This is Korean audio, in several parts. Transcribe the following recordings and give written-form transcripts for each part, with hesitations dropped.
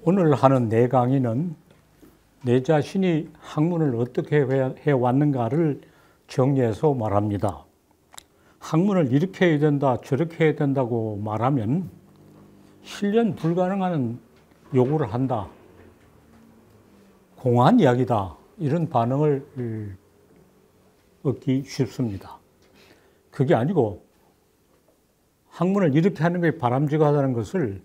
오늘 하는 내 강의는 내 자신이 학문을 어떻게 해왔는가를 정리해서 말합니다. 학문을 이렇게 해야 된다, 저렇게 해야 된다고 말하면 실현 불가능한 요구를 한다, 공한 이야기다, 이런 반응을 얻기 쉽습니다. 그게 아니고 학문을 이렇게 하는 게 바람직하다는 것을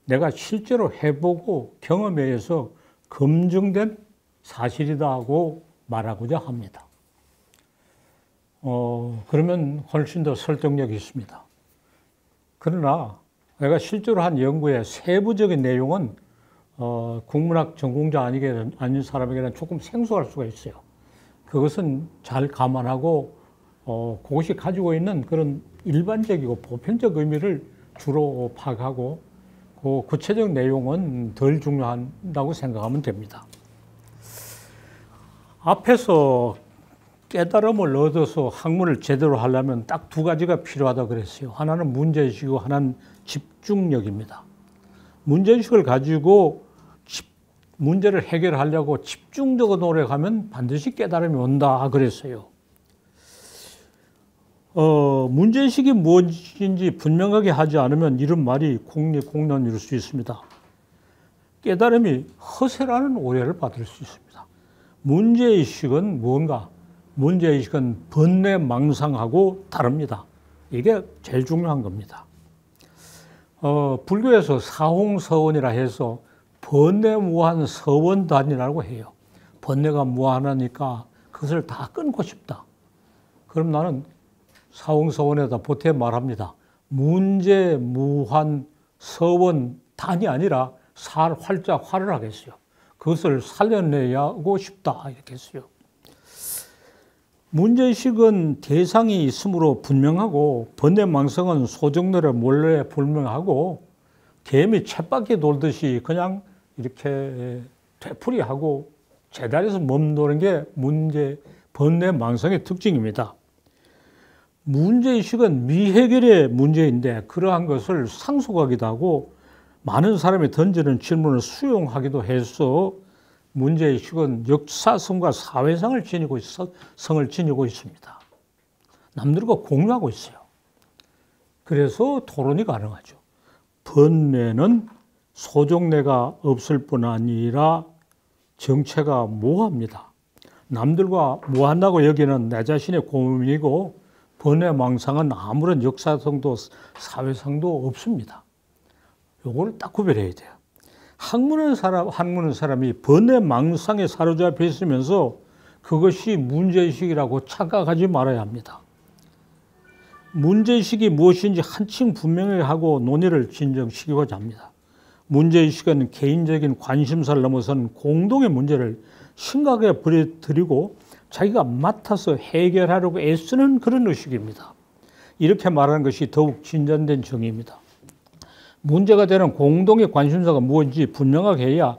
내가 실제로 해보고 경험에 의해서 검증된 사실이다 하고 말하고자 합니다. 그러면 훨씬 더 설득력이 있습니다. 그러나 내가 실제로 한 연구의 세부적인 내용은 국문학 전공자 아닌 사람에게는 조금 생소할 수가 있어요. 그것은 잘 감안하고 그것이 가지고 있는 그런 일반적이고 보편적 의미를 주로 파악하고 그 구체적 내용은 덜 중요하다고 생각하면 됩니다. 앞에서 깨달음을 얻어서 학문을 제대로 하려면 딱 두 가지가 필요하다고 그랬어요. 하나는 문제의식이고 하나는 집중력입니다. 문제의식을 가지고 문제를 해결하려고 집중적으로 노력하면 반드시 깨달음이 온다 그랬어요. 문제의식이 무엇인지 분명하게 하지 않으면 이런 말이 공론일 수 있습니다. 깨달음이 허세라는 오해를 받을 수 있습니다. 문제의식은 뭔가? 문제의식은 번뇌망상하고 다릅니다. 이게 제일 중요한 겁니다. 불교에서 사홍서원이라 해서 번뇌무한 서원단이라고 해요. 번뇌가 무한하니까 그것을 다 끊고 싶다. 그럼 나는 사홍서원에다 보태 말합니다. 문제, 무한, 서원단이 아니라 활자 화를 하겠어요. 그것을 살려내야고 싶다 이렇게 했어요. 문제의식은 대상이 있으므로 분명하고 번뇌망상은 소정대로 몰래 불명하고 개미 쳇바퀴 돌듯이 그냥 이렇게 되풀이하고 제자리에서 멈도는 게 번뇌망상의 특징입니다. 문제의식은 미해결의 문제인데 그러한 것을 상속하기도 하고 많은 사람이 던지는 질문을 수용하기도 해서 문제의식은 역사성과 사회성을 지니고 있습니다. 남들과 공유하고 있어요. 그래서 토론이 가능하죠. 번뇌는 소정내가 없을 뿐 아니라 정체가 모호합니다. 남들과 모호한다고 여기는 내 자신의 고민이고 번뇌망상은 아무런 역사성도 사회성도 없습니다. 요걸 딱 구별해야 돼요. 학문하는 사람이 번뇌망상에 사로잡혀 있으면서 그것이 문제의식이라고 착각하지 말아야 합니다. 문제의식이 무엇인지 한층 분명하게 하고 논의를 진정시키고자 합니다. 문제의식은 개인적인 관심사를 넘어선 공동의 문제를 심각하게 부려뜨리고 자기가 맡아서 해결하려고 애쓰는 그런 의식입니다. 이렇게 말하는 것이 더욱 진전된 정의입니다. 문제가 되는 공동의 관심사가 무엇인지 분명하게 해야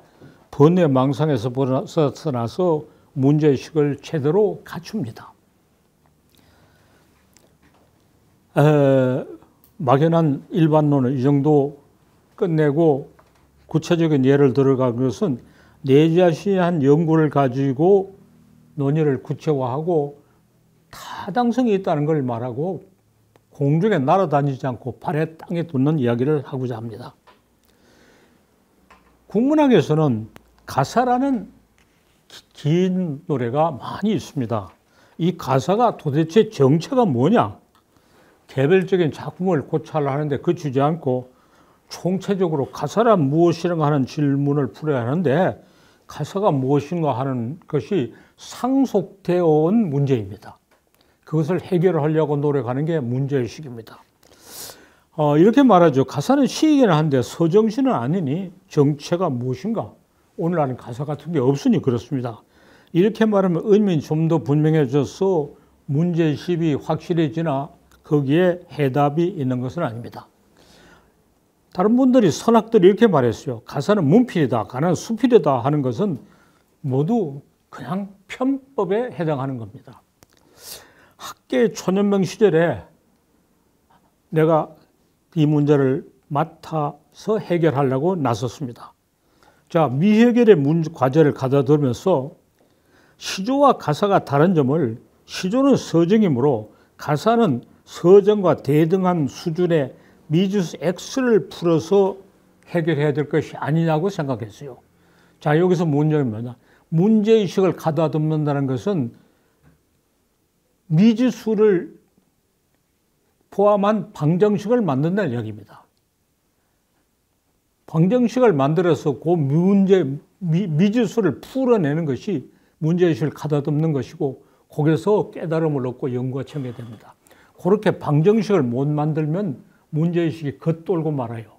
번뇌망상에서 벗어나서 문제의식을 제대로 갖춥니다. 막연한 일반론을 이 정도 끝내고 구체적인 예를 들어간 것은 내 자신이 한 연구를 가지고 논의를 구체화하고 타당성이 있다는 걸 말하고 공중에 날아다니지 않고 발에 땅에 돋는 이야기를 하고자 합니다. 국문학에서는 가사라는 긴 노래가 많이 있습니다. 이 가사가 도대체 정체가 뭐냐? 개별적인 작품을 고찰을 하는데 그치지 않고 총체적으로 가사란 무엇이라고 하는 질문을 풀어야 하는데 가사가 무엇인가 하는 것이 상속되어 온 문제입니다. 그것을 해결하려고 노력하는 게 문제의식입니다. 이렇게 말하죠. 가사는 시이긴 한데 서정시는 아니니 정체가 무엇인가? 오늘날은 가사 같은 게 없으니 그렇습니다. 이렇게 말하면 의미는 좀 더 분명해져서 문제의식이 확실해지나 거기에 해답이 있는 것은 아닙니다. 다른 분들이 선학들이 이렇게 말했어요. 가사는 문필이다, 가사는 수필이다 하는 것은 모두 그냥 편법에 해당하는 겁니다. 학계 초년명 시절에 내가 이 문제를 맡아서 해결하려고 나섰습니다. 자, 미해결의 과제를 가져들면서 시조와 가사가 다른 점을 시조는 서정이므로 가사는 서정과 대등한 수준의 미지수 X를 풀어서 해결해야 될 것이 아니냐고 생각했어요. 자, 여기서 문제는 뭐냐? 문제의식을 가다듬는다는 것은 미지수를 포함한 방정식을 만든다는 이야기입니다. 방정식을 만들어서 그 미지수를 풀어내는 것이 문제의식을 가다듬는 것이고, 거기서 깨달음을 얻고 연구가 전개됩니다. 그렇게 방정식을 못 만들면 문제의식이 겉돌고 말아요.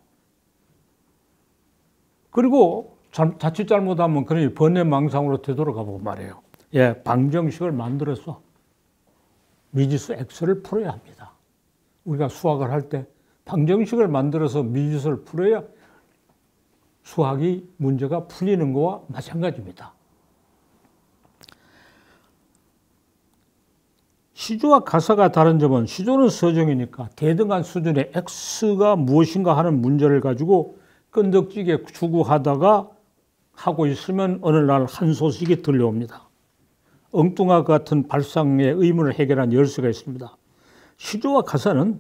그리고 자칫 잘못하면 그러니 번뇌망상으로 되돌아가고 말해요. 예, 방정식을 만들어서 미지수 X를 풀어야 합니다. 우리가 수학을 할 때 방정식을 만들어서 미지수를 풀어야 수학이 문제가 풀리는 거와 마찬가지입니다. 시조와 가사가 다른 점은 시조는 서정이니까 대등한 수준의 X가 무엇인가 하는 문제를 가지고 끈덕지게 추구하다가 하고 있으면 어느 날 한 소식이 들려옵니다. 엉뚱한 같은 발상의 의문을 해결한 열쇠가 있습니다. 시조와 가사는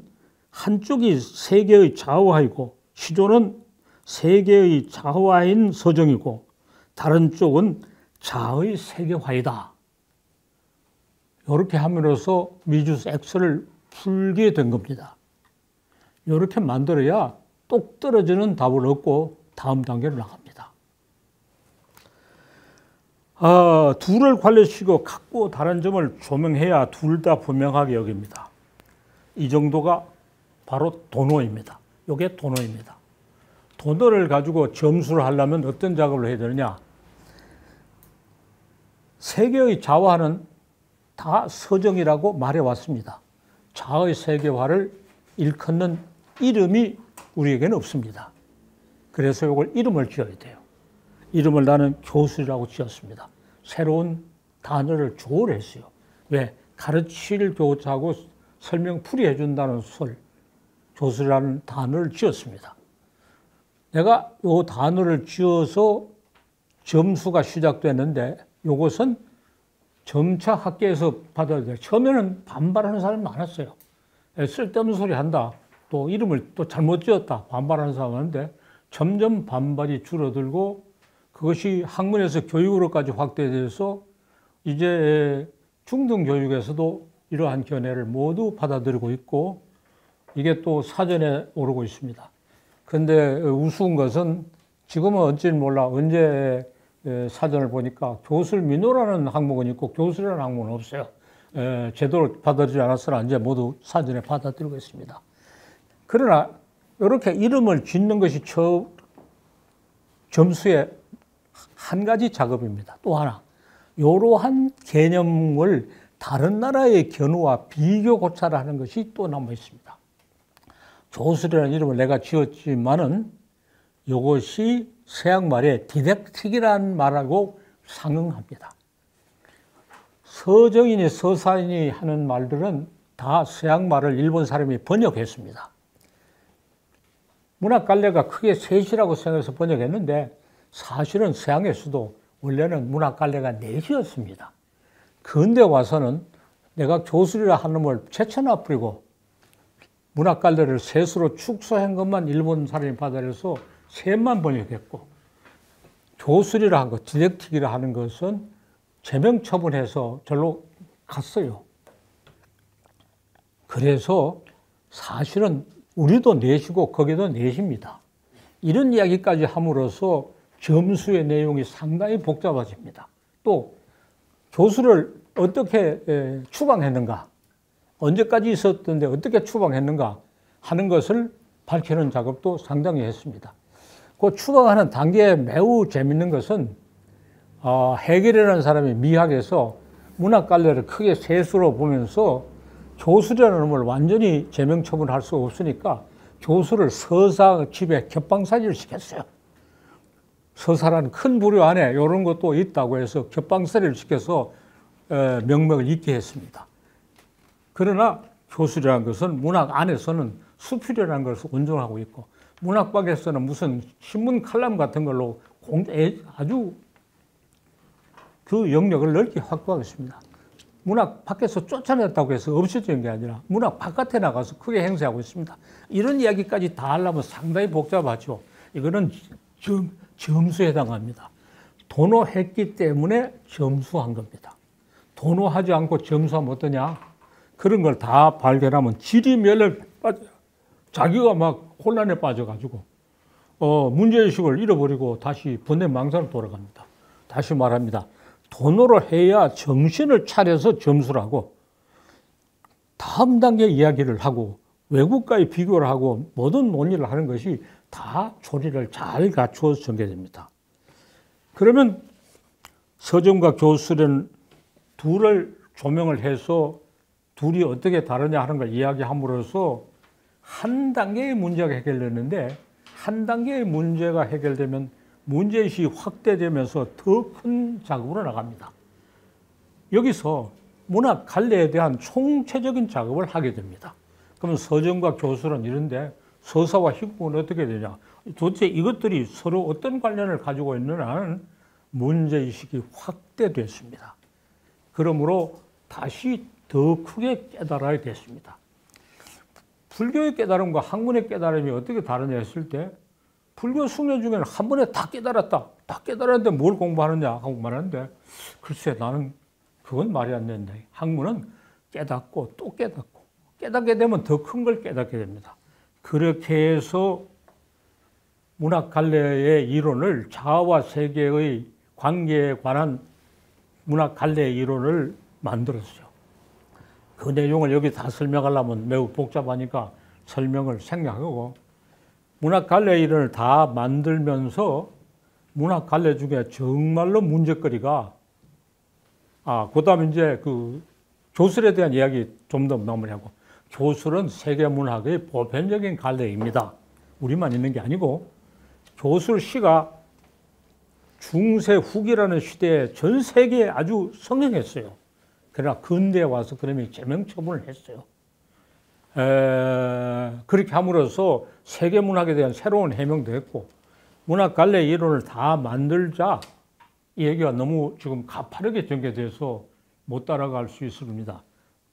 한쪽이 세계의 자화이고 시조는 세계의 자화인 서정이고 다른 쪽은 자의 세계화이다. 이렇게 함으로써 미지수 X를 풀게 된 겁니다. 이렇게 만들어야 똑 떨어지는 답을 얻고 다음 단계로 나갑니다. 둘을 관련시키고 각고 다른 점을 조명해야 둘 다 분명하게 여깁니다. 이 정도가 바로 도노입니다. 이게 도노입니다. 도노를 가지고 점수를 하려면 어떤 작업을 해야 되느냐? 세계의 자화는 다 서정이라고 말해왔습니다. 자의 세계화를 일컫는 이름이 우리에게는 없습니다. 그래서 이걸 이름을 지어야 돼요. 이름을 나는 교술이라고 지었습니다. 새로운 단어를 조언했어요. 왜? 가르칠 교사하고 설명 풀이해 준다는 교술이라는 단어를 지었습니다. 내가 이 단어를 지어서 점수가 시작됐는데 이것은 점차 학계에서 받아들여요. 처음에는 반발하는 사람이 많았어요. 쓸데없는 소리 한다. 또 이름을 또 잘못 지었다. 반발하는 사람이 많은데 점점 반발이 줄어들고 그것이 학문에서 교육으로까지 확대돼서 이제 중등 교육에서도 이러한 견해를 모두 받아들이고 있고 이게 또 사전에 오르고 있습니다. 그런데 우스운 것은 지금은 어찌 몰라 언제 사전을 보니까 교술민호라는 항목은 있고 교술이라는 항목은 없어요. 제대로 받아들이지 않았으나 이제 모두 사전에 받아들이고 있습니다. 그러나 이렇게 이름을 짓는 것이 점수의 한 가지 작업입니다. 또 하나, 이러한 개념을 다른 나라의 견우와 비교 고찰을 하는 것이 또 남아 있습니다. 교술이라는 이름을 내가 지었지만은 이것이 서양말의 디덕틱이라는 말하고 상응합니다. 서정인이 서사인이 하는 말들은 다 서양말을 일본 사람이 번역했습니다. 문학갈래가 크게 셋이라고 생각해서 번역했는데 사실은 서양에서도 원래는 문학갈래가 넷이었습니다. 근데 와서는 내가 교술이라 하는 걸 제쳐놔버리고 문학갈래를 셋으로 축소한 것만 일본 사람이 받아들여서 셋만 번역했고 교술이라 한 것, 디덕틱이라 하는 것은 제명 처분해서 절로 갔어요. 그래서 사실은 우리도 넷이고 거기도 넷입니다. 이런 이야기까지 함으로써 점수의 내용이 상당히 복잡해집니다. 또 교수를 어떻게 추방했는가, 언제까지 있었던데 어떻게 추방했는가 하는 것을 밝히는 작업도 상당히 했습니다. 그 추방하는 단계에 매우 재밌는 것은 해겔이라는 사람이 미학에서 문학갈래를 크게 셋으로 보면서 교수라는 놈을 완전히 제명 처분할 수 없으니까 교수를 서사 집에 겹방사지를 시켰어요. 서사라는 큰 부류 안에 이런 것도 있다고 해서 겹방사지를 시켜서 명맥을 잇게 했습니다. 그러나 교수라는 것은 문학 안에서는 수필이라는 것을 온전하고 있고 문학 밖에서는 무슨 신문 칼럼 같은 걸로 아주 그 영역을 넓게 확보하겠습니다. 문학 밖에서 쫓아냈다고 해서 없어지는 게 아니라 문학 바깥에 나가서 크게 행사하고 있습니다. 이런 이야기까지 다 하려면 상당히 복잡하죠. 이거는 점수에 해당합니다. 도노했기 때문에 점수한 겁니다. 도노하지 않고 점수하면 어떠냐? 그런 걸 다 발견하면 지리멸렬 빠져. 자기가 막 혼란에 빠져가지고 문제의식을 잃어버리고 다시 번뇌망상으로 돌아갑니다. 다시 말합니다. 도노를 해야 정신을 차려서 점수를 하고 다음 단계 이야기를 하고 외국과의 비교를 하고 모든 논의를 하는 것이 다 조리를 잘 갖추어서 전개됩니다. 그러면 서점과 교술은 둘을 조명을 해서 둘이 어떻게 다르냐 하는 걸 이야기함으로써 한 단계의 문제가 해결되는데 한 단계의 문제가 해결되면 문제의식이 확대되면서 더 큰 작업으로 나갑니다. 여기서 문학 갈래에 대한 총체적인 작업을 하게 됩니다. 그러면 서점과 교술은 이런데 서사와 희곡은 어떻게 되냐? 도대체 이것들이 서로 어떤 관련을 가지고 있느냐는 문제의식이 확대됐습니다. 그러므로 다시 더 크게 깨달아야 됐습니다. 불교의 깨달음과 학문의 깨달음이 어떻게 다르냐 했을 때 불교 숙녀 중에는 한 번에 다 깨달았다. 다 깨달았는데 뭘 공부하느냐 하고 말하는데 글쎄 나는 그건 말이 안 된다. 학문은 깨닫고 또 깨닫고 깨닫게 되면 더 큰 걸 깨닫게 됩니다. 그렇게 해서 문학 갈래의 이론을 자아와 세계의 관계에 관한 문학 갈래의 이론을 만들었어요. 그 내용을 여기 다 설명하려면 매우 복잡하니까 설명을 생략하고 문학 갈래의 이론을 다 만들면서 문학 갈래 중에 정말로 문제거리가 그 다음에 이제 그 교술에 대한 이야기 좀 더 마무리하고 교술은 세계문학의 보편적인 갈래입니다. 우리만 있는 게 아니고 교술 시가 중세 후기라는 시대에 전 세계에 아주 성행했어요. 그러나 근대에 와서 그러면 제명 처분을 했어요. 그렇게 함으로써 세계문학에 대한 새로운 해명도 했고 문학 갈래 이론을 다 만들자 이 얘기가 너무 지금 가파르게 전개돼서 못 따라갈 수 있습니다.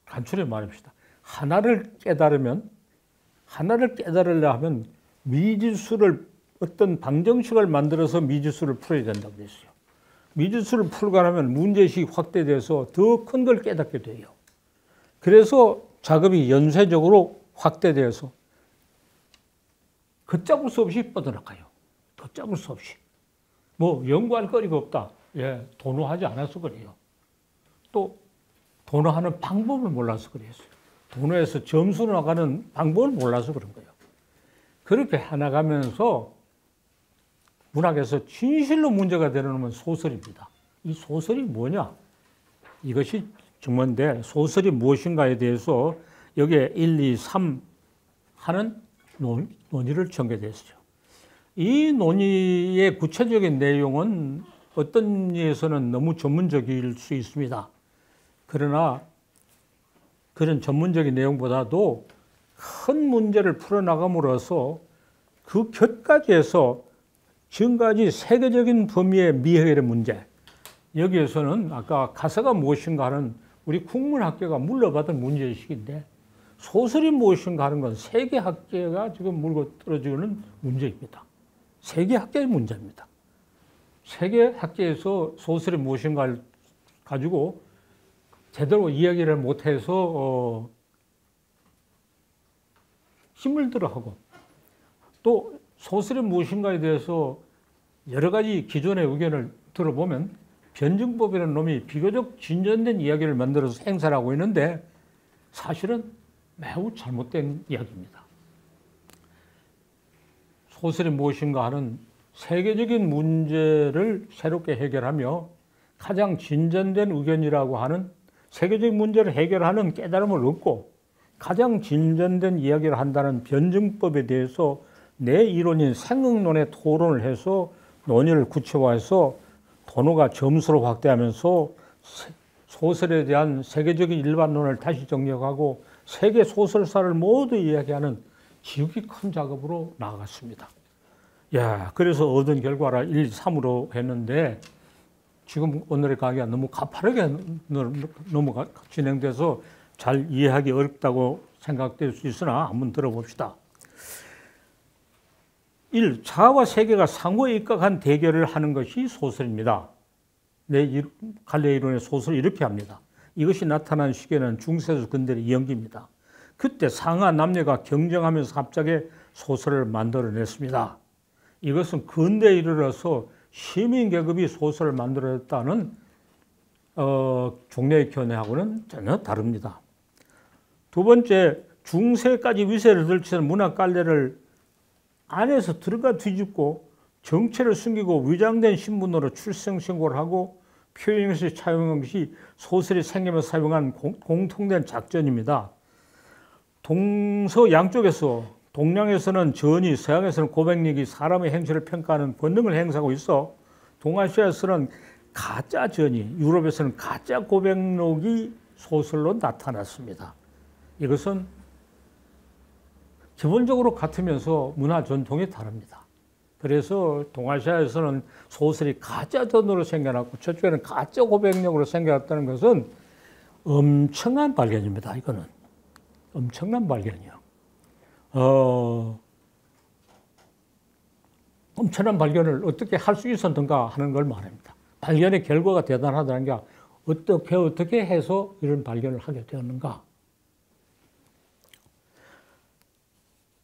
간추려 말합시다. 하나를 깨달으려 하면 미지수를 어떤 방정식을 만들어서 미지수를 풀어야 된다고 그랬어요. 미지수를 풀고 나면 문제의식이 확대돼서 더 큰 걸 깨닫게 돼요. 그래서 작업이 연쇄적으로 확대되어서 걷잡을 수 없이 뻗어나가요. 걷잡을 수 없이. 뭐 연구할 거리가 없다. 예, 도노하지 않아서 그래요. 또 도노하는 방법을 몰라서 그랬어요. 도노에서 점수로 나가는 방법을 몰라서 그런 거예요. 그렇게 해나가면서 문학에서 진실로 문제가 되는 건 소설입니다. 이 소설이 뭐냐? 이것이 중요한데 소설이 무엇인가에 대해서 여기에 1, 2, 3 하는 논의를 전개됐어요. 이 논의의 구체적인 내용은 어떤 의미에서는 너무 전문적일 수 있습니다. 그러나 그런 전문적인 내용보다도 큰 문제를 풀어나감으로써 그 곁가지에서 지금까지 세계적인 범위의 미해결의 문제, 여기에서는 아까 가사가 무엇인가 하는 우리 국문학계가 물려받은 문제의식인데 소설이 무엇인가 하는 건 세계학계가 지금 물고 떨어지는 문제입니다. 세계학계의 문제입니다. 세계학계에서 소설이 무엇인가를 가지고 제대로 이야기를 못해서 힘을 들어하고 또 소설이 무엇인가에 대해서 여러 가지 기존의 의견을 들어보면 변증법이라는 놈이 비교적 진전된 이야기를 만들어서 행사를 하고 있는데 사실은 매우 잘못된 이야기입니다. 소설이 무엇인가 하는 세계적인 문제를 새롭게 해결하며 가장 진전된 의견이라고 하는 세계적인 문제를 해결하는 깨달음을 얻고 가장 진전된 이야기를 한다는 변증법에 대해서 내 이론인 생각론의 토론을 해서 논의를 구체화해서 도노가 점수로 확대하면서 소설에 대한 세계적인 일반론을 다시 정립하고 세계 소설사를 모두 이야기하는 지극히 큰 작업으로 나아갔습니다. 야, 그래서 얻은 결과라 1, 3으로 했는데 지금 오늘의 강의가 너무 가파르게 진행돼서 잘 이해하기 어렵다고 생각될 수 있으나 한번 들어봅시다. 1. 자아와 세계가 상호에 입각한 대결을 하는 것이 소설입니다. 갈래 이론의 소설을 이렇게 합니다. 이것이 나타난 시기에는 중세에서 근대의 이연기입니다. 그때 상하 남녀가 경쟁하면서 갑자기 소설을 만들어냈습니다. 이것은 근대에 이르러서 시민계급이 소설을 만들어냈다는 종래의 견해하고는 전혀 다릅니다. 두 번째, 중세까지 위세를 들치는 문학 갈래를 안에서 들어가 뒤집고 정체를 숨기고 위장된 신분으로 출생신고를 하고 표현에서 차용한 것이 소설이 생기면서 사용한 공통된 작전입니다. 동서 양쪽에서 동양에서는 전이, 서양에서는 고백력이 사람의 행실을 평가하는 본능을 행사하고 있어 동아시아에서는 가짜 전이, 유럽에서는 가짜 고백록이 소설로 나타났습니다. 이것은 기본적으로 같으면서 문화 전통이 다릅니다. 그래서 동아시아에서는 소설이 가짜 전으로 생겨났고 저쪽에는 가짜 고백력으로 생겨났다는 것은 엄청난 발견입니다. 이거는 엄청난 발견이요. 엄청난 발견을 어떻게 할 수 있었던가 하는 걸 말합니다. 발견의 결과가 대단하다는 게 어떻게 해서 이런 발견을 하게 되었는가.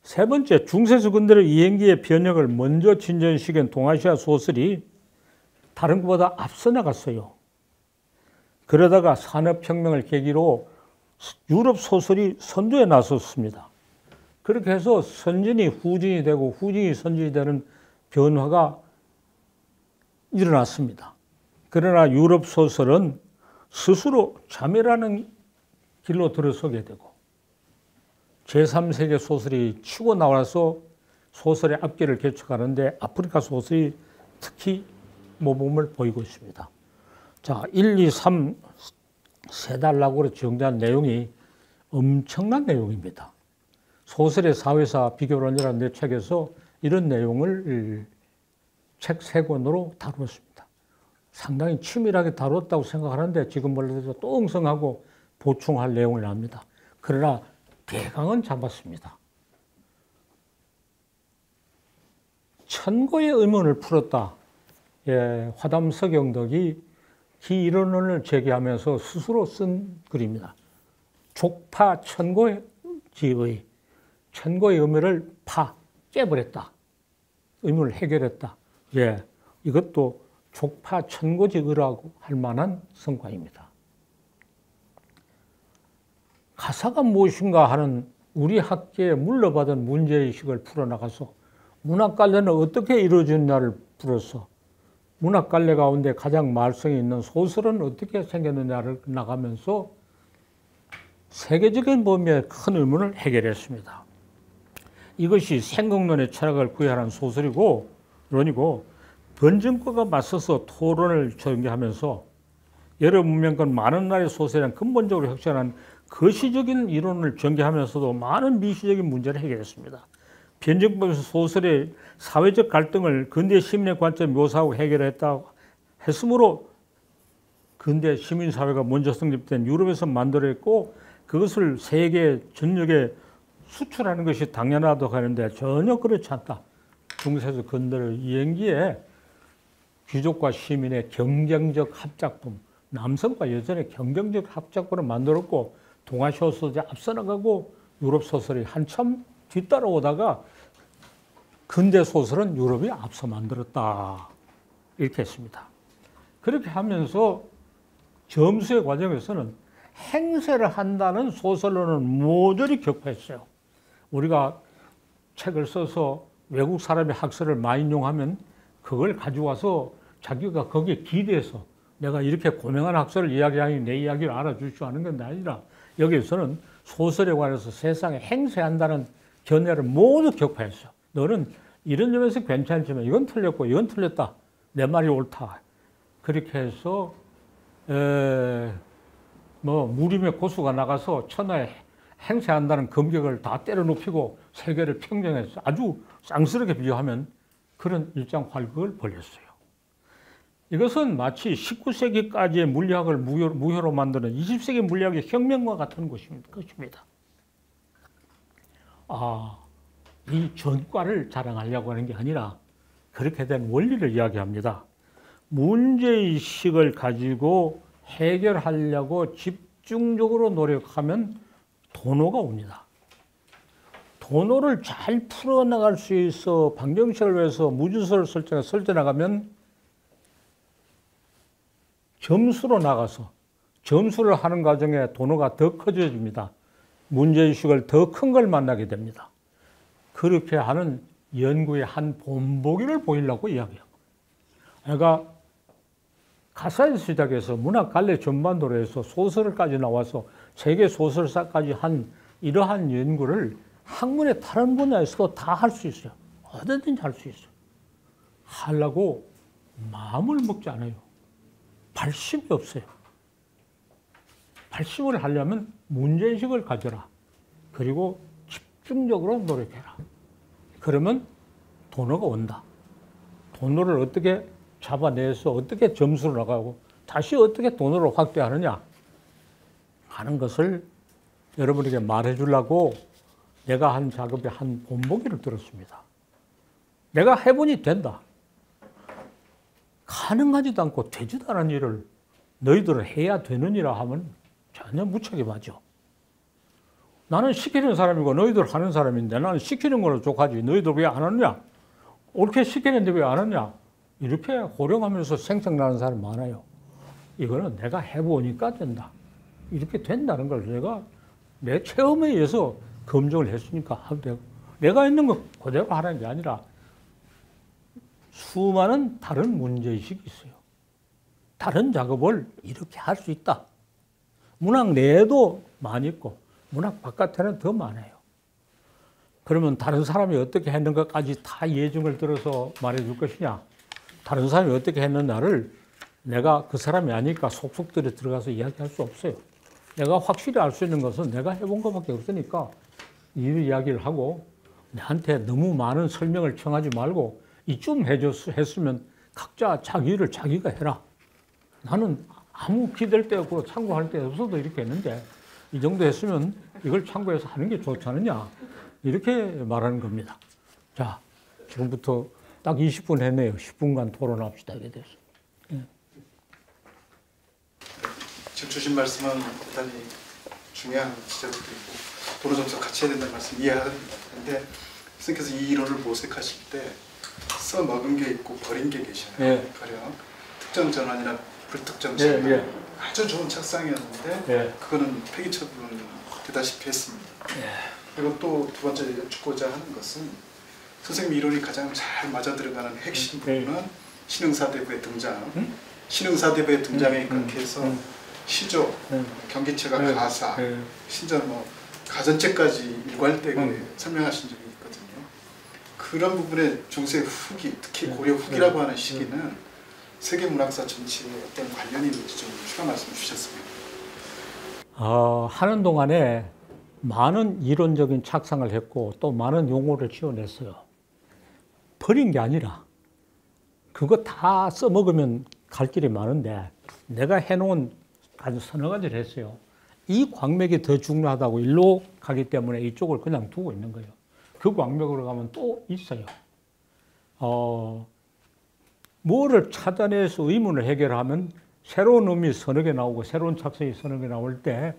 세 번째, 중세에서 근대의 이행기의 변혁을 먼저 진전시킨 동아시아 소설이 다른 것보다 앞서 나갔어요. 그러다가 산업혁명을 계기로 유럽 소설이 선두에 나섰습니다. 그렇게 해서 선진이 후진이 되고 후진이 선진이 되는 변화가 일어났습니다. 그러나 유럽 소설은 스스로 자멸하는 길로 들어서게 되고 제3세계 소설이 치고 나와서 소설의 앞길을 개척하는데 아프리카 소설이 특히 모범을 보이고 있습니다. 자, 1, 2, 3 세 단락으로 정리한 내용이 엄청난 내용입니다. 소설의 사회사 비교론이라는 내 책에서 이런 내용을 책 3권으로 다루었습니다. 상당히 치밀하게 다뤘다고 생각하는데 지금 몰라도 또 엉성하고 보충할 내용을 합니다. 그러나 대강은 잡았습니다. 천고의 의문을 풀었다. 예, 화담 서경덕이 이 이론을 제기하면서 스스로 쓴 글입니다. 족파 천고의 지의, 천고의 의문을 깨버렸다. 의문을 해결했다. 예, 이것도 족파 천고지의라고 할 만한 성과입니다. 가사가 무엇인가 하는 우리 학계에 물려받은 문제의식을 풀어나가서 문학갈래는 어떻게 이루어졌냐를 풀어서 문학갈래 가운데 가장 말썽이 있는 소설은 어떻게 생겼느냐를 나가면서 세계적인 범위의 큰 의문을 해결했습니다. 이것이 생각론의 철학을 구현한 소설이고 번증과가 맞서서 토론을 전개하면서 여러 문명권 많은 나라의 소설에 근본적으로 혁신한 거시적인 이론을 전개하면서도 많은 미시적인 문제를 해결했습니다. 변증법에서 소설의 사회적 갈등을 근대 시민의 관점에 묘사하고 해결했다고 했으므로 근대 시민사회가 먼저 성립된 유럽에서 만들어냈고 그것을 세계 전역에 수출하는 것이 당연하다고 하는데 전혀 그렇지 않다. 중세에서 근대의 이행기에 귀족과 시민의 경쟁적 합작품, 남성과 여성의 경쟁적 합작품을 만들었고 동아시아 소설이 앞서 나가고 유럽 소설이 한참 뒤따라오다가 근대 소설은 유럽이 앞서 만들었다. 이렇게 했습니다. 그렇게 하면서 점수의 과정에서는 행세를 한다는 소설로는 모조리 격파했어요. 우리가 책을 써서 외국 사람의 학설을 많이 인용하면 그걸 가지고 와서 자기가 거기에 기대해서 내가 이렇게 고명한 학설을 이야기하니 내 이야기를 알아주시오 하는 건 아니라 여기에서는 소설에 관해서 세상에 행세한다는 견해를 모두 격파했어요. 너는 이런 점에서 괜찮지만 이건 틀렸고 이건 틀렸다. 내 말이 옳다. 그렇게 해서 무림의 고수가 나가서 천하에 행세한다는 검격을 다 때려눕히고 세계를 평정했어. 아주 쌍스럽게 비교하면 그런 일장 활극을 벌였어요. 이것은 마치 19세기까지의 물리학을 무효로 만드는 20세기 물리학의 혁명과 같은 것입니다. 이 전과를 자랑하려고 하는 게 아니라 그렇게 된 원리를 이야기합니다. 문제의식을 가지고 해결하려고 집중적으로 노력하면 도노가 옵니다. 도노를 잘 풀어나갈 수 있어 방정식을 위해서 무주소를 설정나가면 점수로 나가서 점수를 하는 과정에 도노가 더 커져집니다. 문제의식을 더 큰 걸 만나게 됩니다. 그렇게 하는 연구의 한 본보기를 보이려고 이야기합니다. 그러니까 가사에서 시작해서 문학 갈래 전반도로 해서 소설까지 나와서 세계 소설사까지 한 이러한 연구를 학문의 다른 분야에서도 다 할 수 있어요. 어디든지 할 수 있어요. 하려고 마음을 먹지 않아요. 발심이 없어요. 발심을 하려면 문제의식을 가져라. 그리고 집중적으로 노력해라. 그러면 도노가 온다. 도노를 어떻게 잡아내서 어떻게 점수를 나가고 다시 어떻게 도노를 확대하느냐 하는 것을 여러분에게 말해 주려고 내가 한 작업의 한 본보기를 들었습니다. 내가 해보니 된다. 가능하지도 않고 되지도 않은 일을 너희들은 해야 되느니라 하면 전혀 무책임하죠. 나는 시키는 사람이고 너희들 하는 사람인데 나는 시키는 걸로 족하지 너희들 왜 안 하느냐? 옳게 시키는데 왜 안 하느냐? 이렇게 호령하면서 생각나는 사람이 많아요. 이거는 내가 해보니까 된다. 이렇게 된다는 걸 내가 내 체험에 의해서 검증을 했으니까 하면 되고 내가 있는 거 그대로 하라는 게 아니라 수많은 다른 문제의식이 있어요. 다른 작업을 이렇게 할 수 있다. 문학 내에도 많이 있고 문학 바깥에는 더 많아요. 그러면 다른 사람이 어떻게 했는가까지 다 예증을 들어서 말해줄 것이냐? 다른 사람이 어떻게 했느냐를 내가 그 사람이 아니니까 속속들이 들어가서 이야기할 수 없어요. 내가 확실히 알 수 있는 것은 내가 해본 것밖에 없으니까 이 이야기를 하고 나한테 너무 많은 설명을 청하지 말고 이쯤 했으면 각자 자기 일을 자기가 해라. 나는 아무 기댈 데 없고 참고할 데 없어도 이렇게 했는데 이 정도 했으면 이걸 참고해서 하는 게 좋지 않느냐. 이렇게 말하는 겁니다. 자, 지금부터 딱 20분 했네요. 10분간 토론합시다. 이게 돼서. 지금 주신 말씀은 대단히 중요한 지적들이 있고 도로 점수 같이 해야 된다는 말씀 이해하는데 선생님께서 이 이론을 모색하실 때 써먹은 게 있고 버린 게 계시나요? 네. 가령 특정 전환이나 불특정 전환 네, 네. 아주 좋은 책상이었는데 네. 그거는 폐기 처분 되다시피 했습니다. 그리고 또 두 번째 여쭙고자 하는 것은 선생님 이론이 가장 잘 맞아 들어가는 핵심 부분은 신흥사대부의 등장. 신흥사대부의 등장에 그렇게 해서 시조, 경기체가 가사, 심지어 뭐 가전체까지 일괄되게 설명하신 적이 있거든요. 그런 부분에 중세 후기, 특히 고려 후기라고 하는 시기는 세계 문학사 전체에 어떤 관련이 있는지 좀 추가 말씀 주셨습니다. 하는 동안에 많은 이론적인 착상을 했고 또 많은 용어를 지어냈어요. 버린 게 아니라 그거 다 써먹으면 갈 길이 많은데 내가 해놓은 아주 서너 가지를 했어요. 이 광맥이 더 중요하다고 일로 가기 때문에 이쪽을 그냥 두고 있는 거예요. 그 광맥으로 가면 또 있어요. 뭐를 찾아내서 의문을 해결하면 새로운 의미 서너 개 나오고 새로운 착색이 서너 개 나올 때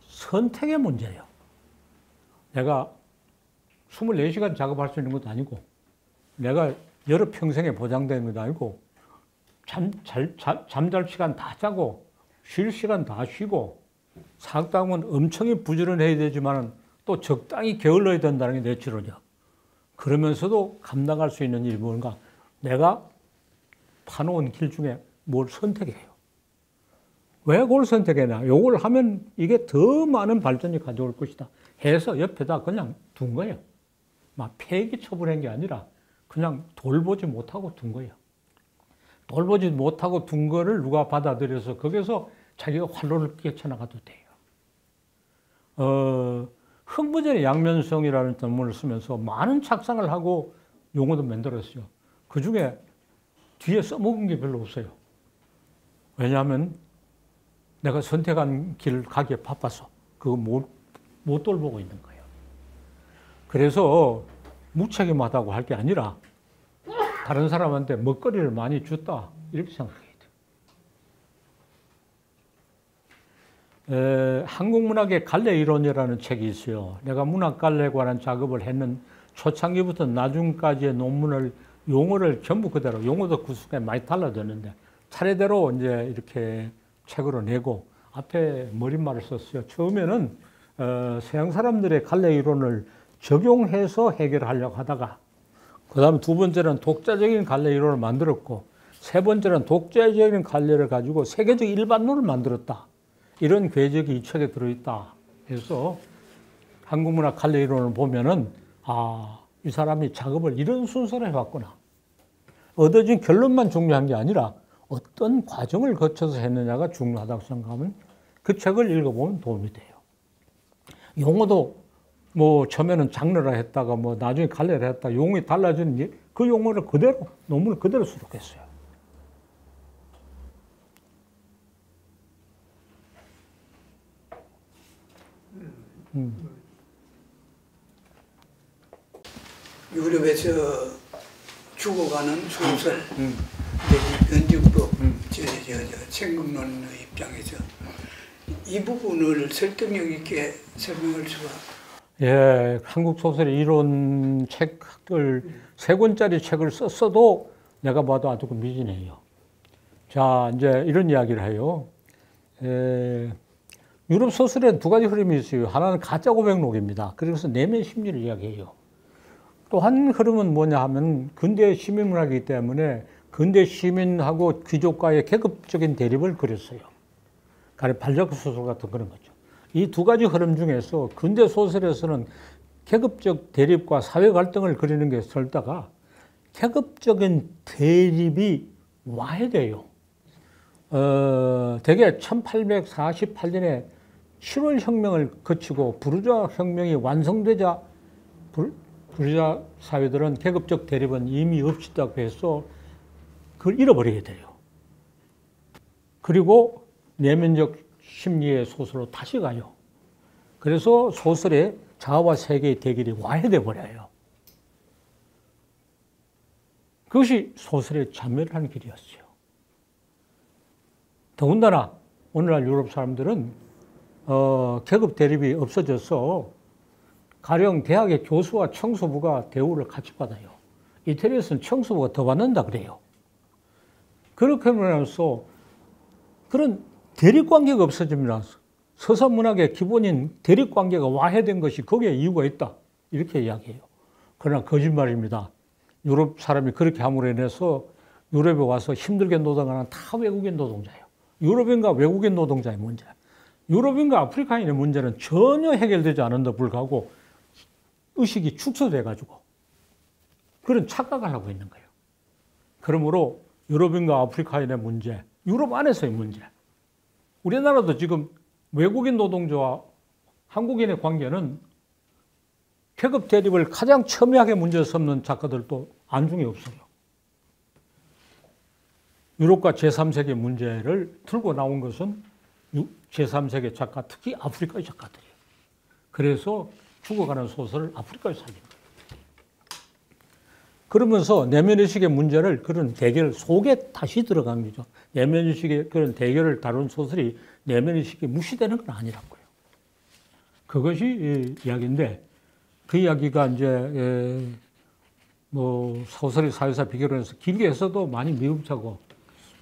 선택의 문제예요. 내가 24시간 작업할 수 있는 것도 아니고 내가 여러 평생에 보장되는 것도 아니고 잠잘 시간 다 자고 쉴 시간 다 쉬고 상담은 엄청히 부지런해야 되지만 또 적당히 게을러야 된다는 게 내 치료죠. 그러면서도 감당할 수 있는 일이 뭔가 내가 파놓은 길 중에 뭘 선택해요. 왜 그걸 선택했냐? 요걸 하면 이게 더 많은 발전이 가져올 것이다 해서 옆에다 그냥 둔 거예요. 막 폐기 처분한 게 아니라 그냥 돌보지 못하고 둔 거예요. 돌보지 못하고 둔 거를 누가 받아들여서 거기서 자기가 활로를 끼쳐나가도 돼요. 흥부전의 양면성이라는 전문을 쓰면서 많은 착상을 하고 용어도 만들었어요. 그 중에 뒤에 써먹은 게 별로 없어요. 왜냐하면 내가 선택한 길을 가기에 바빠서 그거 못 돌보고 있는 거예요. 그래서 무책임하다고 할 게 아니라 다른 사람한테 먹거리를 많이 줬다 이렇게 생각해야 돼요. 한국문학의 갈래 이론이라는 책이 있어요. 내가 문학갈래에 관한 작업을 했는 초창기부터 나중까지의 논문을 용어를 전부 그대로, 용어도 그 순간에 많이 달라졌는데 차례대로 이제 이렇게 책으로 내고 앞에 머릿말을 썼어요. 처음에는 서양 사람들의 갈래 이론을 적용해서 해결하려고 하다가 그 다음에 두 번째는 독자적인 갈래 이론을 만들었고 세 번째는 독자적인 갈래를 가지고 세계적 일반론을 만들었다. 이런 궤적이 이 책에 들어있다. 그래서 한국문학 갈래 이론을 보면은 이 사람이 작업을 이런 순서로 해왔구나. 얻어진 결론만 중요한 게 아니라 어떤 과정을 거쳐서 했느냐가 중요하다고 생각하면 그 책을 읽어보면 도움이 돼요. 용어도 뭐 처음에는 장르라 했다가 뭐 나중에 갈래라 했다 용어가 달라진 그 용어를 그대로 논문을 그대로 수록했어요. 유럽에서 죽어가는 소설, 변증법, 책문론의 입장에서 이 부분을 설득력 있게 설명할 수가. 예, 한국 소설의 이론 책을 3권짜리 책을 썼어도 내가 봐도 아주 미진해요. 자, 이제 이런 이야기를 해요. 유럽 소설에 두 가지 흐름이 있어요. 하나는 가짜 고백록입니다. 그래서 내면 심리를 이야기해요. 또 한 흐름은 뭐냐 하면 근대 시민문학이기 때문에 근대 시민하고 귀족과의 계급적인 대립을 그렸어요. 가령 발자크 소설 같은 그런 거죠. 이 두 가지 흐름 중에서 근대 소설에서는 계급적 대립과 사회 갈등을 그리는 게 설다가 계급적인 대립이 와해돼요. 대개 1848년에 7월 혁명을 거치고 부르주아 혁명이 완성되자 부르주아 사회들은 계급적 대립은 이미 없었다고 해서 그걸 잃어버리게 돼요. 그리고 내면적 심리의 소설로 다시 가요. 그래서 소설의 자아와 세계의 대결이 와해돼 버려요. 그것이 소설의 자멸하는 길이었어요. 더군다나 오늘날 유럽 사람들은 계급 대립이 없어져서 가령 대학의 교수와 청소부가 대우를 같이 받아요. 이태리에서는 청소부가 더 받는다 그래요. 그렇게 하면서 그런 대립관계가 없어지면서 서사문학의 기본인 대립관계가 와해된 것이 거기에 이유가 있다. 이렇게 이야기해요. 그러나 거짓말입니다. 유럽 사람이 그렇게 함으로 인해서 유럽에 와서 힘들게 노동하는 다 외국인 노동자예요. 유럽인과 외국인 노동자의 문제. 유럽인과 아프리카인의 문제는 전혀 해결되지 않은다 불구하고 의식이 축소돼가지고 그런 착각을 하고 있는 거예요. 그러므로 유럽인과 아프리카인의 문제, 유럽 안에서의 문제. 우리나라도 지금 외국인 노동자와 한국인의 관계는 계급 대립을 가장 첨예하게 문제 삼는 작가들도 안중에 없어요. 유럽과 제3세계 문제를 들고 나온 것은 제3세계 작가, 특히 아프리카의 작가들이에요. 그래서 죽어가는 소설을 아프리카에서 살린 거예요. 그러면서 내면의식의 문제를 그런 대결 속에 다시 들어간 거죠. 내면의식의 그런 대결을 다룬 소설이 내면의식이 무시되는 건 아니라고요. 그것이 이야기인데 그 이야기가 이제 뭐 소설의 사회사 비교론에서 길게 해서도 많이 미흡하고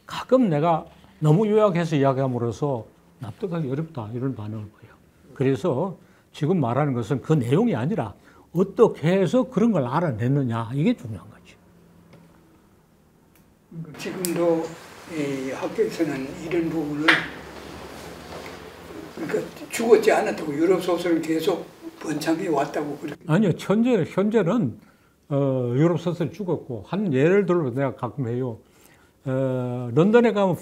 가끔 내가 너무 요약해서 이야기함으로써 납득하기 어렵다 이런 반응을 보여요. 그래서 지금 말하는 것은 그 내용이 아니라 어떻게 해서 그런 걸 알아냈느냐 이게 중요한 거죠. 지금도 이 학교에서는 이런 부분을 그러니까 죽었지 않았다고 유럽 소설을 계속 번창해 왔다고 그렇게. 아니요, 현재는 유럽 소설이 죽었고 한 예를 들어 내가 가끔 해요. 런던에 가면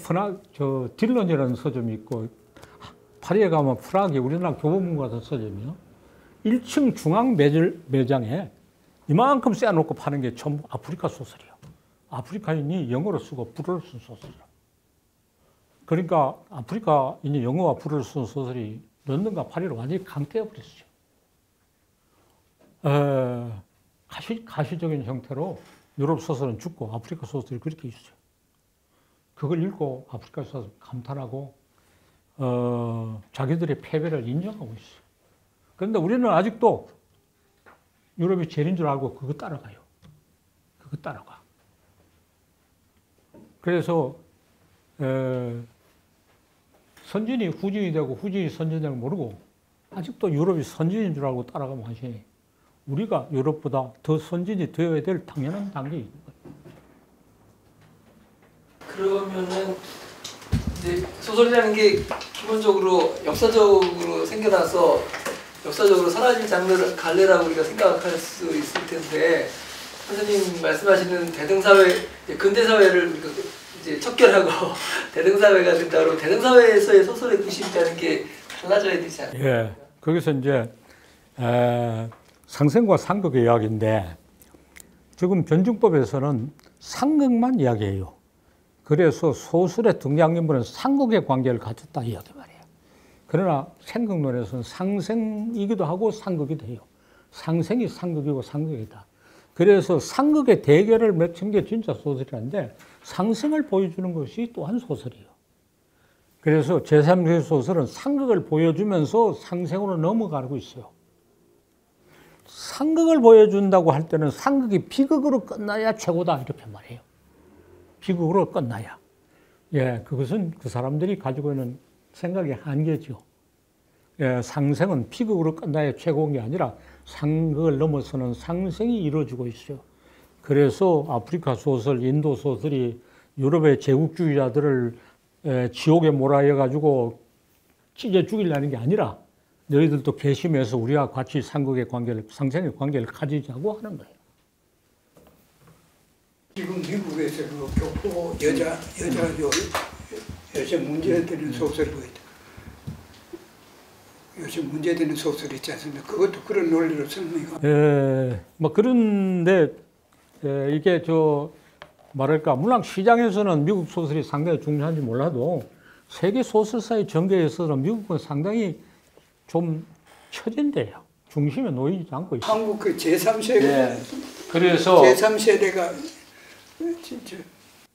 딜런이라는 서점이 있고 파리에 가면 프라하게 우리나라 교보문 같은 서점이요. 1층 중앙 매장에 이만큼 쎄놓고 파는 게 전부 아프리카 소설이에요. 아프리카인이 영어로 쓰고 불어로 쓴 소설이에요. 그러니까 아프리카인이 영어와 불어로 쓴 소설이 런던과 파리를 완전히 강퇴해버렸어요. 가시적인 형태로 유럽 소설은 죽고 아프리카 소설이 그렇게 있어요. 그걸 읽고 아프리카 소설 감탄하고 자기들의 패배를 인정하고 있어요. 그런데 우리는 아직도 유럽이 제일인 줄 알고 그거 따라가요. 그거 따라가. 그래서 선진이 후진이 되고 후진이 선진이 되는 걸 모르고 아직도 유럽이 선진인 줄 알고 따라가면 하시니 우리가 유럽보다 더 선진이 되어야 될 당연한 단계에 있는 거예요. 그러면은 이제 소설이라는 게 기본적으로 역사적으로 생겨나서 역사적으로 사라질 장르를 갈래라고 우리가 생각할 수 있을 텐데 선생님 말씀하시는 대등사회, 근대사회를 우리가 이제 척결하고 대등사회가 된다고 대등사회에서의 소설의 구심이라는 게 달라져야 되지 않나요? 예, 거기서 이제 상생과 상극의 이야기인데 지금 변증법에서는 상극만 이야기해요. 그래서 소설의 등장인물은 상극의 관계를 가졌다 이야기 말이에요. 그러나 생극론에서는 상생이기도 하고 상극이기도 해요. 상생이 상극이고 상극이다. 그래서 상극의 대결을 맺힌 게 진짜 소설이란데 상생을 보여주는 것이 또한 소설이에요. 그래서 제3의 소설은 상극을 보여주면서 상생으로 넘어가고 있어요. 상극을 보여준다고 할 때는 상극이 비극으로 끝나야 최고다 이렇게 말해요. 비극으로 끝나야. 예, 그것은 그 사람들이 가지고 있는 생각의 한계죠. 예, 상생은 비극으로 끝나야 최고인 게 아니라 상극을 넘어서는 상생이 이루어지고 있어요. 그래서 아프리카 소설, 인도 소설이 유럽의 제국주의자들을 지옥에 몰아해가지고 찢어 죽이려는 게 아니라 너희들도 개심해서 우리와 같이 상극의 관계를, 상생의 관계를 가지자고 하는 거예요. 지금 미국에서 그 교포 여자 문제되는 소설이 보이다. 요즘 문제되는 소설이 있지 않습니까? 그것도 그런 논리로 설명이가. 뭐 그런데 이게 말할까 문학 시장에서는 미국 소설이 상당히 중요한지 몰라도 세계 소설사의 전개에서는 미국은 상당히 좀 처진대요. 중심에 놓이지 않고 있어요. 한국 그 제3세대. 네. 그래서 제3세대가 진짜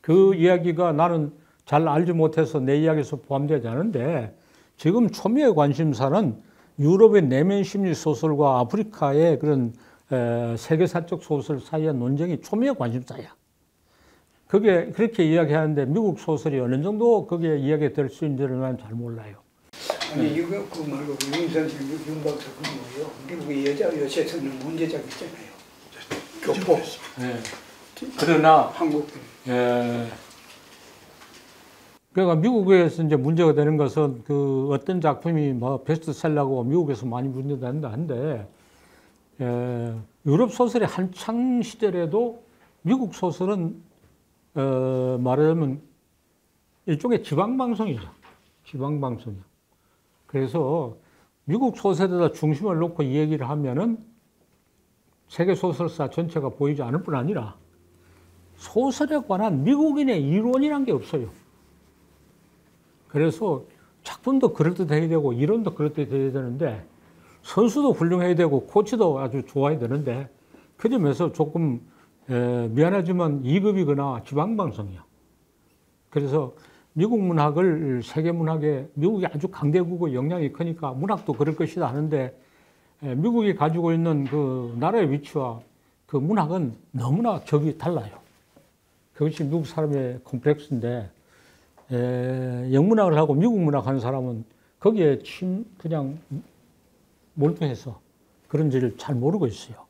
그 이야기가 나는 잘 알지 못해서 내 이야기에서 포함되지 않은데 지금 초미의 관심사는 유럽의 내면 심리 소설과 아프리카의 그런 세계사적 소설 사이의 논쟁이 초미의 관심사야. 그게 그렇게 이야기하는데 미국 소설이 어느 정도 거기에 이야기가 될 수 있는지는 난 잘 몰라요. 아니 이거 그 말고 윤 선생님, 윤 박사 그 뭐예요? 미국의 여자 여세서는 문제작 있잖아요. 교포. 네. 그러나 한국. 그러니까 미국에서 이제 문제가 되는 것은 그 어떤 작품이 뭐 베스트셀러고 미국에서 많이 문제된다 한데 유럽 소설의 한창 시절에도 미국 소설은 말하자면 일종의 지방방송이죠. 지방방송이요. 그래서 미국 소설에다 중심을 놓고 이 얘기를 하면은 세계 소설사 전체가 보이지 않을 뿐 아니라 소설에 관한 미국인의 이론이란 게 없어요. 그래서 작품도 그럴듯해야 되고 이론도 그럴듯해야 되는데 선수도 훌륭해야 되고 코치도 아주 좋아야 되는데 그 점에서 조금 미안하지만 2급이거나 지방방송이야. 그래서 미국 문학을 세계 문학에 미국이 아주 강대국의 영향이 크니까 문학도 그럴 것이다 하는데 미국이 가지고 있는 그 나라의 위치와 그 문학은 너무나 격이 달라요. 그것이 미국 사람의 콤플렉스인데 영문학을 하고 미국 문학 하는 사람은 거기에 그냥 몰두해서 그런지를 잘 모르고 있어요.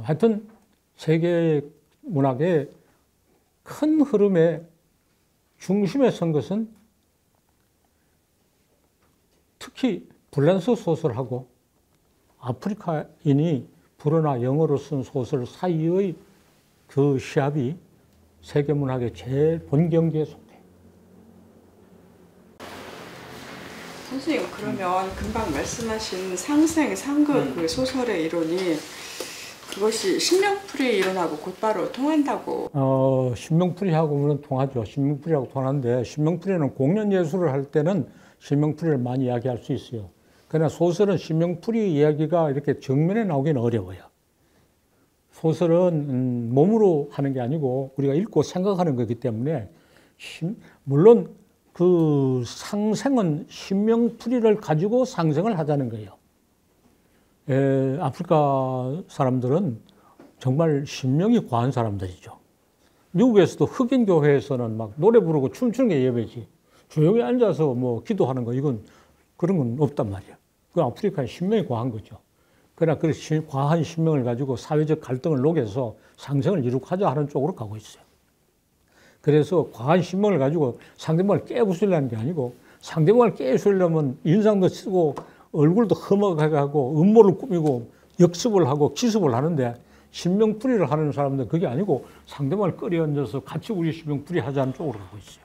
하여튼 세계 문학의 큰 흐름의 중심에 선 것은 특히 불란서 소설하고 아프리카인이 불어나 영어로 쓴 소설 사이의 그 시합이 세계 문학의 제일 본경기에 속해요. 선생님 그러면 금방 말씀하신 상생, 상극 그 소설의 이론이 그것이 신명풀이 일어나고 곧바로 통한다고. 신명풀이하고는 통하죠. 신명풀이하고 통하는데 신명풀이는 공연 예술을 할 때는 신명풀이를 많이 이야기할 수 있어요. 그러나 소설은 신명풀이 이야기가 이렇게 정면에 나오기는 어려워요. 소설은 몸으로 하는 게 아니고 우리가 읽고 생각하는 거기 때문에 물론 그 상생은 신명풀이를 가지고 상생을 하자는 거예요. 아프리카 사람들은 정말 신명이 과한 사람들이죠. 미국에서도 흑인 교회에서는 막 노래 부르고 춤추는 게 예배지. 조용히 앉아서 뭐 기도하는 거 이건 그런 건 없단 말이에요. 그 아프리카의 신명이 과한 거죠. 그러나 그 과한 신명을 가지고 사회적 갈등을 녹여서 상생을 이룩하자 하는 쪽으로 가고 있어요. 그래서 과한 신명을 가지고 상대방을 깨부수려는 게 아니고 상대방을 깨부수려면 인상도 쓰고 얼굴도 험하게 하고 음모를 꾸미고 역습을 하고 기습을 하는데 신명풀이를 하는 사람들은 그게 아니고 상대방을 끌어안아서 같이 우리 신명풀이 하자는 쪽으로 가고 있어요.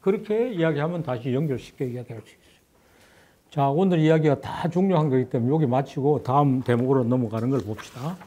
그렇게 이야기하면 다시 연결 쉽게 이야기할 수 있어요. 자, 오늘 이야기가 다 중요한 거기 때문에 여기 마치고 다음 대목으로 넘어가는 걸 봅시다.